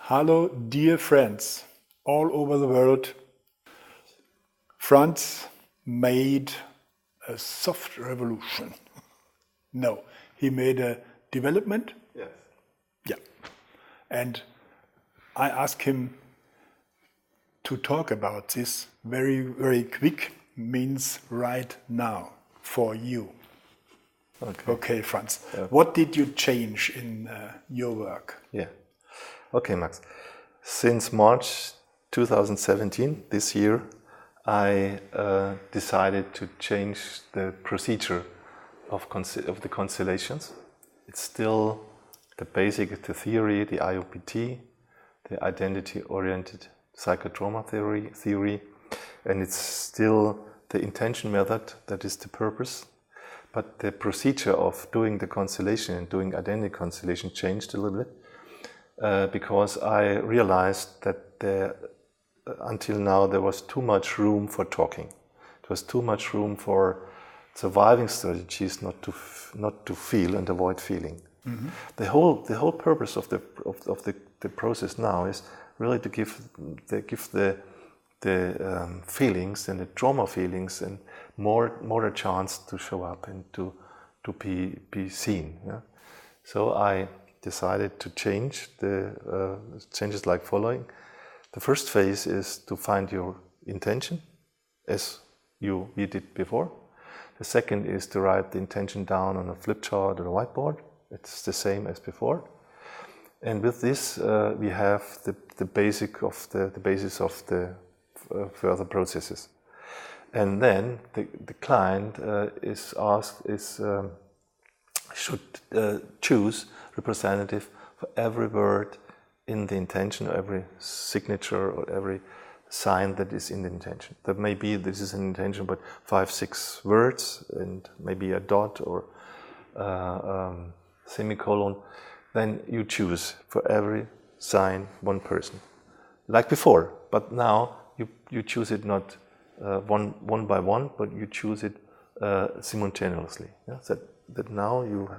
Hello, dear friends all over the world. Franz made a soft revolution. No, he made a development. Yes. Yeah. And I asked him to talk about this very, very quick, means right now for you. Okay, Franz. Yeah. What did you change in your work? Yeah. Okay, Max. Since March 2017, this year, I decided to change the procedure of the constellations. It's still the basic, the theory, the IOPT, the identity-oriented psychotrauma theory, and it's still the intention method that is the purpose. But the procedure of doing the constellation and doing identity constellation changed a little bit because I realized that until now there was too much room for talking. There was too much room for surviving strategies not to feel and avoid feeling. Mm-hmm. The whole purpose of the process now is really to give the feelings and the trauma feelings and more a chance to show up and to be seen. Yeah? So I decided to change the changes like following. The first phase is to find your intention, as we did before. The second is to write the intention down on a flip chart or a whiteboard. It's the same as before. And with this, we have the basis of the further processes. And then the client should choose representative for every word in the intention, or every signature, or every sign that is in the intention. That may be this is an intention, but 5-6 words, and maybe a dot or semicolon. Then you choose for every sign one person, like before. But now you choose it not one by one, but you choose it simultaneously. Yeah? That now you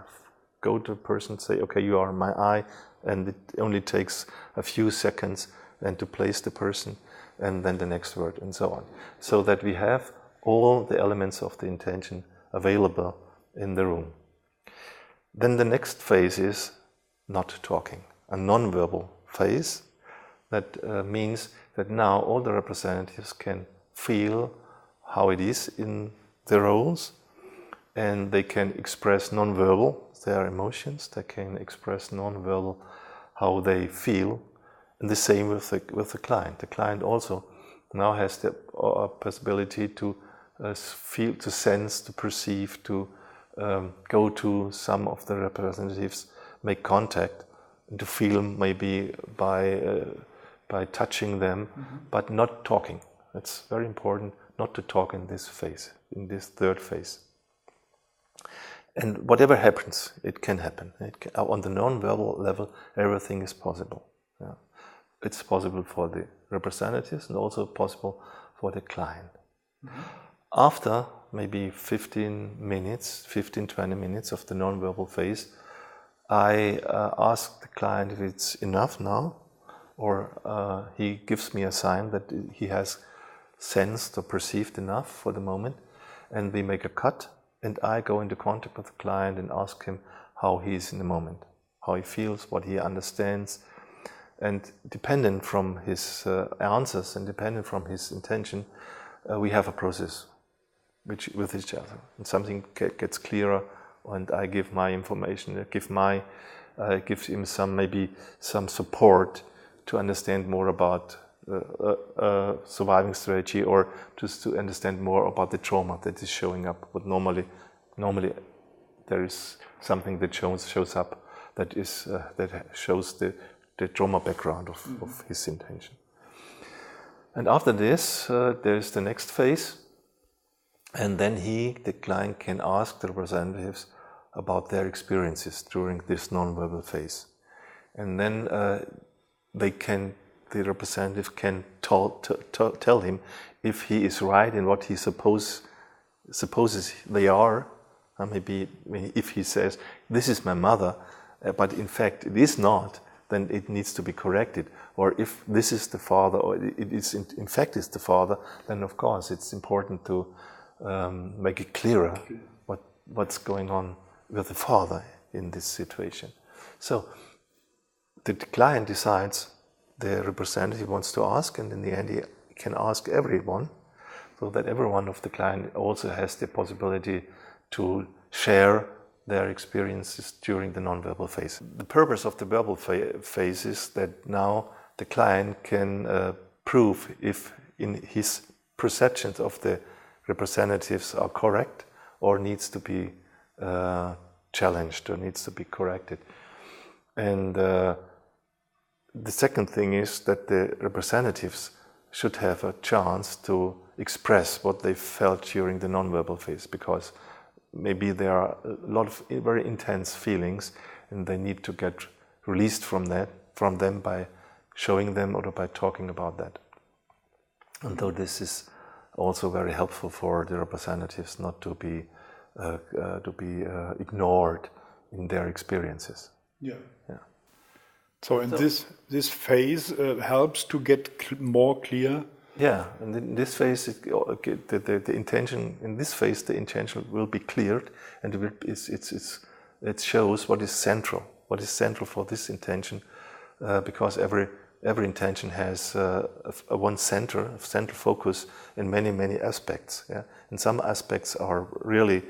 go to a person, say, okay, you are my eye, and it only takes a few seconds and to place the person, and then the next word, and so on. So that we have all the elements of the intention available in the room. Then the next phase is not talking, a nonverbal phase. That means that now all the representatives can feel how it is in the roles, and they can express nonverbal their emotions. They can express nonverbal how they feel, and the same with the client. The client also now has the possibility to feel, to sense, to perceive, to go to some of the representatives, make contact, and to feel maybe by touching them, mm-hmm. but not talking. It's very important not to talk in this phase, in this third phase. And whatever happens, it can happen. On the non-verbal level, everything is possible. Yeah. It's possible for the representatives and also possible for the client. Mm-hmm. After maybe 15, 20 minutes of the non-verbal phase, I ask the client if it's enough now, or he gives me a sign that he has sensed or perceived enough for the moment, and we make a cut, and I go into contact with the client and ask him how he is in the moment, how he feels, what he understands, and dependent from his answers and dependent from his intention, we have a process with each other, and something gets clearer, and I give my information, give him some support to understand more about surviving strategy, or just to understand more about the trauma that is showing up. But normally there is something that shows up that shows the trauma background of his intention. And after this, there is the next phase, and then the client can ask the representatives about their experiences during this non-verbal phase, and then the representative can tell him if he is right in what he supposes they are. Maybe if he says, this is my mother, but in fact it is not, then it needs to be corrected. Or if this is the father, or it is in fact is the father, then of course it's important to make it clearer what's going on with the father in this situation. So the client decides the representative wants to ask, and in the end he can ask everyone, so that everyone of the client also has the possibility to share their experiences during the non-verbal phase. The purpose of the verbal phase is that now the client can prove if in his perceptions of the representatives are correct or needs to be challenged or needs to be corrected. And the second thing is that the representatives should have a chance to express what they felt during the non-verbal phase, because maybe there are a lot of very intense feelings and they need to get released from them by showing them or by talking about that. And though this is also very helpful for the representatives not to be ignored in their experiences. Yeah. Yeah. So this phase helps to get more clear. Yeah, and in this phase, the intention in this phase, the intention will be cleared, and it shows what is central for this intention, because every intention has one central focus in many aspects. Yeah, and some aspects are really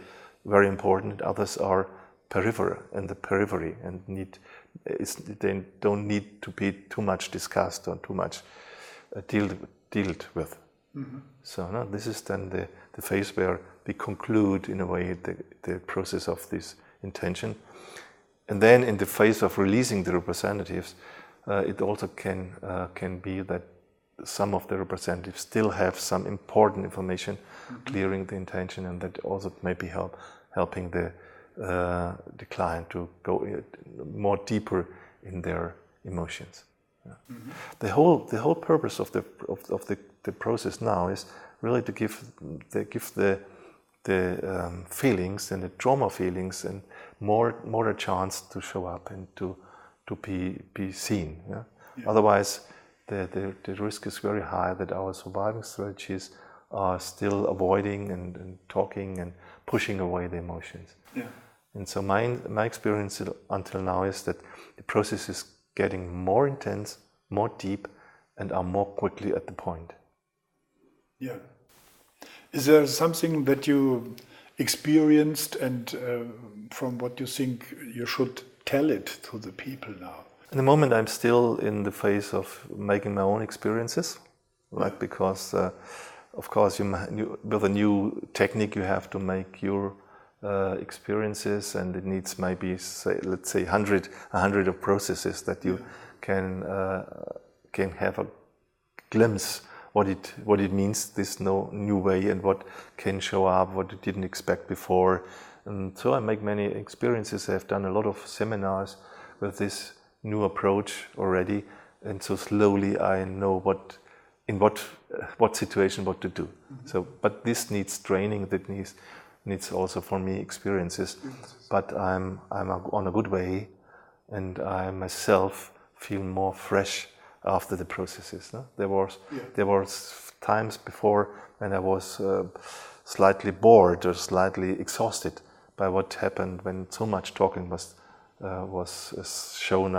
very important, others are in the periphery, and they don't need to be too much discussed or too much dealt with. Mm-hmm. So no, this is then the phase where we conclude in a way the process of this intention. And then in the phase of releasing the representatives, it also can be that some of the representatives still have some important information, mm-hmm. clearing the intention, and that also may be helping the client to go more deeper in their emotions. Yeah. Mm-hmm. The whole purpose of the process now is really to give the feelings and the trauma feelings and more a chance to show up and to be seen. Yeah? Yeah. Otherwise, the risk is very high that our surviving strategies are still avoiding and talking and pushing away the emotions. Yeah. And so my experience until now is that the process is getting more intense, more deep, and are more quickly at the point. Yeah. Is there something that you experienced and from what you think you should tell it to the people now? In the moment I'm still in the phase of making my own experiences, right? Yeah. Because of course with a new technique you have to make your experiences, and it needs maybe let's say 100 of processes that you can have a glimpse what it means, this new way, and what can show up, what you didn't expect before. And so I make many experiences. I've done a lot of seminars with this new approach already, and so slowly I know in what situation what to do. Mm-hmm. So, but this needs training. That needs also for me experiences. But I'm on a good way, and I myself feel more fresh after the processes. No? There was times before when I was slightly bored or slightly exhausted by what happened when so much talking has shown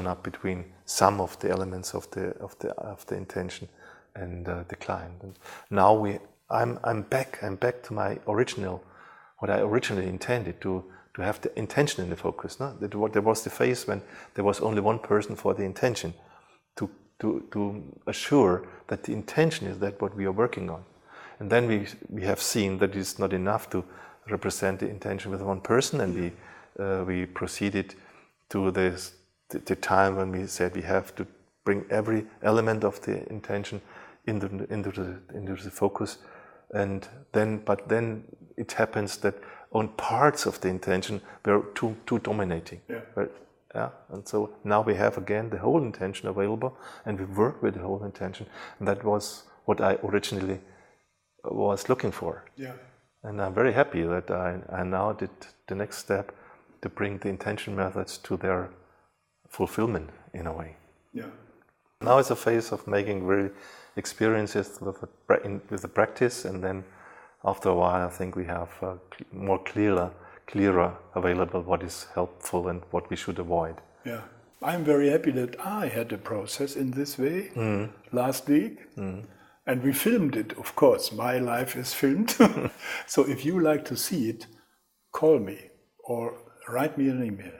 up between some of the elements of the intention and the client. And now I'm back to my what I originally intended to have the intention in the focus. No? There was the phase when there was only one person for the intention, to assure that the intention is that what we are working on. And then we have seen that it's not enough to represent the intention with one person, and we proceeded to the time when we said we have to bring every element of the intention into the focus. And then it happens that on parts of the intention we're too dominating. Yeah. Yeah, and so now we have again the whole intention available, and we work with the whole intention, and that was what I originally was looking for. Yeah. And I'm very happy that I now did the next step to bring the intention methods to their fulfillment in a way. Yeah. Now it's a phase of making really experiences with the practice, and then after a while I think we have more clearer available what is helpful and what we should avoid. Yeah. I'm very happy that I had a process in this way last week. And we filmed it, of course. My life is filmed. So if you like to see it, call me or write me an email.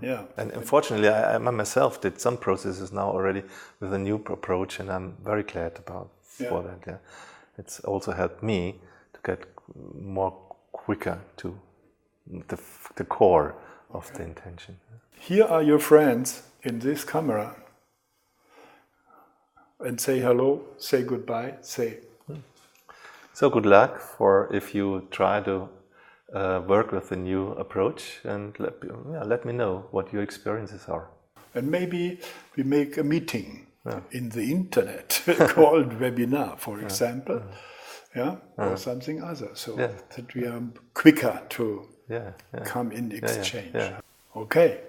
Yeah. And unfortunately, I myself did some processes now already with a new approach, and I'm very glad for that. Yeah. It's also helped me to get more quicker to the core of the intention. Here are your friends in this camera. And say hello, say goodbye, say. So good luck for if you try to work with the new approach, and let me know what your experiences are. And maybe we make a meeting in the internet called webinar, for example, or something other, so that we are quicker to come in exchange. Okay.